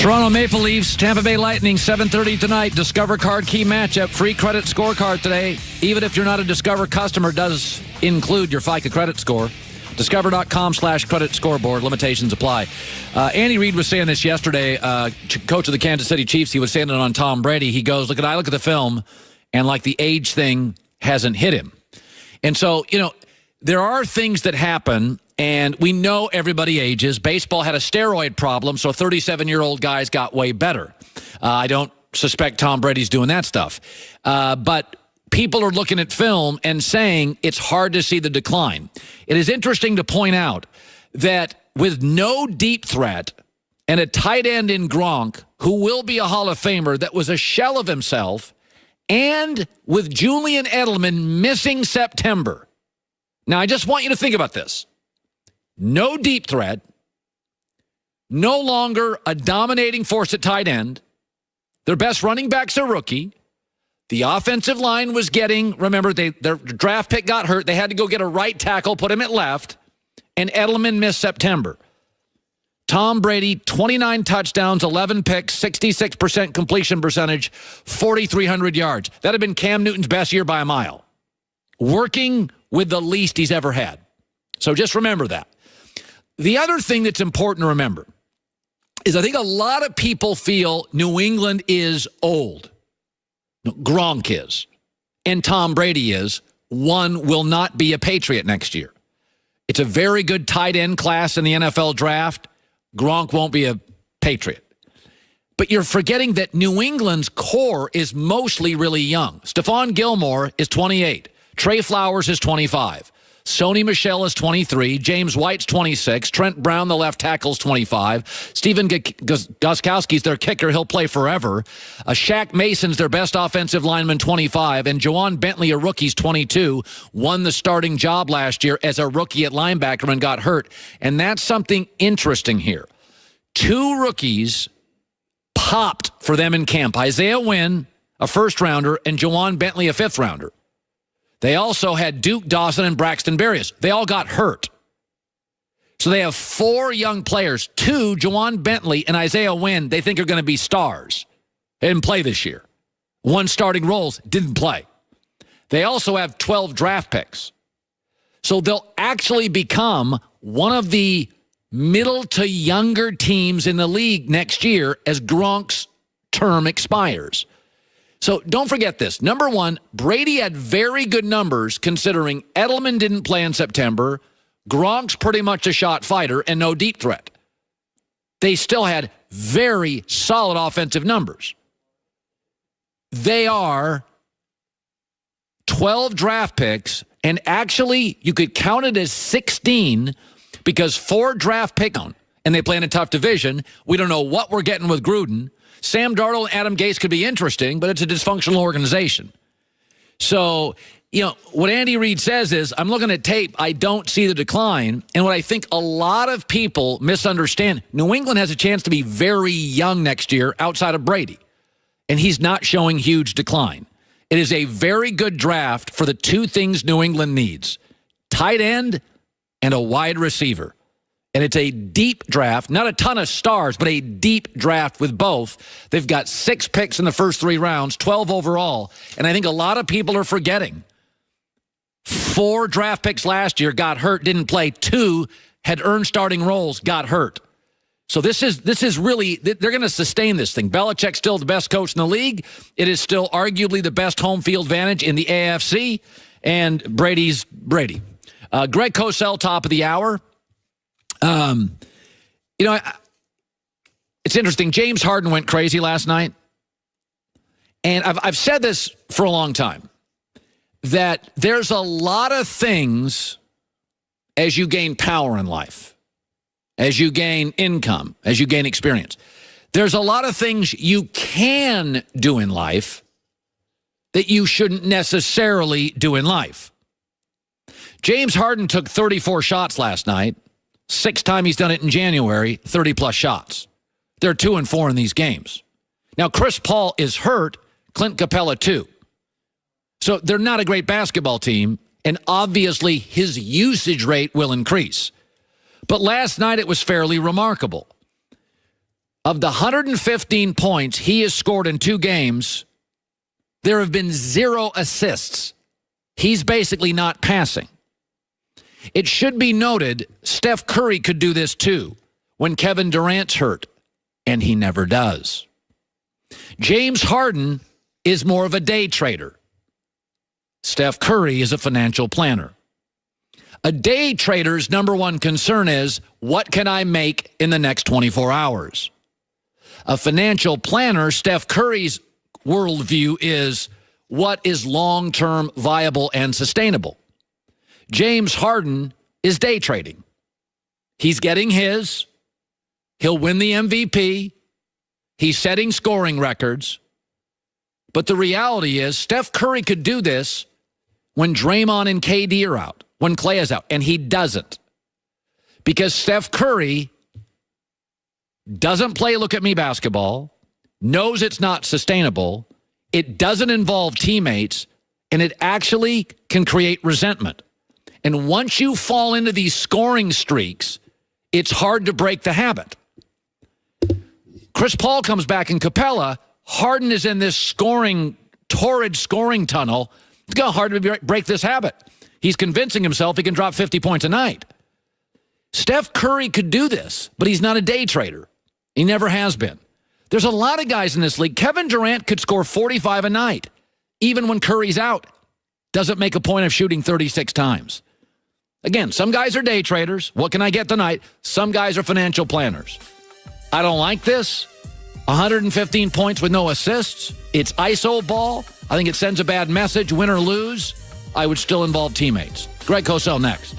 Toronto Maple Leafs, Tampa Bay Lightning, 7:30 tonight. Discover Card Key matchup. Free credit scorecard today. Even if you're not a Discover customer, does include your FICA credit score. Discover.com/credit scoreboard. Limitations apply. Andy Reid was saying this yesterday, coach of the Kansas City Chiefs. He was saying it on Tom Brady. He goes, I look at the film, and like the age thing hasn't hit him. And so, there are things that happen, and we know everybody ages. Baseball had a steroid problem, so 37-year-old guys got way better. I don't suspect Tom Brady's doing that stuff. But people are looking at film and saying it's hard to see the decline. It is interesting to point out that with no deep threat and a tight end in Gronk, who will be a Hall of Famer that was a shell of himself, and with Julian Edelman missing September. Now, I just want you to think about this. No deep threat, no longer a dominating force at tight end. Their best running back's a rookie. The offensive line was remember, their draft pick got hurt. They had to go get a right tackle, put him at left, and Edelman missed September. Tom Brady, 29 touchdowns, 11 picks, 66% completion percentage, 4,300 yards. That had been Cam Newton's best year by a mile. Working with the least he's ever had. So just remember that. The other thing that's important to remember is I think a lot of people feel New England is old. Gronk is, and Tom Brady is. One will not be a Patriot next year. It's a very good tight end class in the NFL draft. Gronk won't be a Patriot. But you're forgetting that New England's core is mostly really young. Stephon Gilmore is 28. Trey Flowers is 25. Sony Michel is 23. James White's 26. Trent Brown, the left tackle, is 25. Steven Gostkowski's their kicker. He'll play forever. Shaq Mason's their best offensive lineman, 25. And Juwan Bentley, a rookie's 22, won the starting job last year as a rookie at linebacker and got hurt. And that's something interesting here. Two rookies popped for them in camp. Isaiah Wynn, a first-rounder, and Juwan Bentley, a fifth-rounder. They also had Duke Dawson and Braxton Berrios. They all got hurt. So they have four young players. Two, Juwan Bentley and Isaiah Wynn, they think are going to be stars. They didn't play this year. One starting roles, didn't play. They also have 12 draft picks. So they'll actually become one of the middle to younger teams in the league next year as Gronk's term expires. So don't forget this. Number one, Brady had very good numbers considering Edelman didn't play in September, Gronk's pretty much a shot fighter, and no deep threat. They still had very solid offensive numbers. They are 12 draft picks, and actually you could count it as 16 because 4 draft picks, and they play in a tough division. We don't know what we're getting with Gruden. Sam Darnold and Adam Gase could be interesting, but it's a dysfunctional organization. So, what Andy Reid says is, I'm looking at tape, I don't see the decline. And what I think a lot of people misunderstand, New England has a chance to be very young next year outside of Brady. And he's not showing huge decline. It is a very good draft for the two things New England needs, tight end and a wide receiver. And it's a deep draft, not a ton of stars, but a deep draft with both. They've got 6 picks in the first 3 rounds, 12 overall. And I think a lot of people are forgetting. 4 draft picks last year got hurt, didn't play. 2 had earned starting roles, got hurt. So this is really, they're going to sustain this thing. Belichick's still the best coach in the league. It is still arguably the best home field advantage in the AFC. And Brady's Brady. Greg Cosell, top of the hour. It's interesting. James Harden went crazy last night. And I've said this for a long time, that there's a lot of things as you gain power in life, as you gain income, as you gain experience. There's a lot of things you can do in life that you shouldn't necessarily do in life. James Harden took 34 shots last night. 6th time he's done it in January, 30-plus shots. They're 2-4 in these games. Now, Chris Paul is hurt, Clint Capella too. So they're not a great basketball team, and obviously his usage rate will increase. But last night it was fairly remarkable. Of the 115 points he has scored in 2 games, there have been 0 assists. He's basically not passing. It should be noted, Steph Curry could do this too when Kevin Durant's hurt, and he never does. James Harden is more of a day trader. Steph Curry is a financial planner. A day trader's number one concern is, what can I make in the next 24 hours? A financial planner, Steph Curry's worldview is, what is long-term viable and sustainable? James Harden is day trading. He's getting his. He'll win the MVP. He's setting scoring records. But the reality is, Steph Curry could do this when Draymond and KD are out, when Klay is out, and he doesn't. Because Steph Curry doesn't play look-at-me basketball, knows it's not sustainable, it doesn't involve teammates, and it actually can create resentment. And once you fall into these scoring streaks, it's hard to break the habit. Chris Paul comes back in Capella. Harden is in this torrid scoring tunnel. It's going to be hard to break this habit. He's convincing himself he can drop 50 points a night. Steph Curry could do this, but he's not a day trader. He never has been. There's a lot of guys in this league. Kevin Durant could score 45 a night, even when Curry's out. Doesn't make a point of shooting 36 times. Again, some guys are day traders. What can I get tonight? Some guys are financial planners. I don't like this. 115 points with no assists. It's ISO ball. I think it sends a bad message. Win or lose, I would still involve teammates. Greg Cosell next.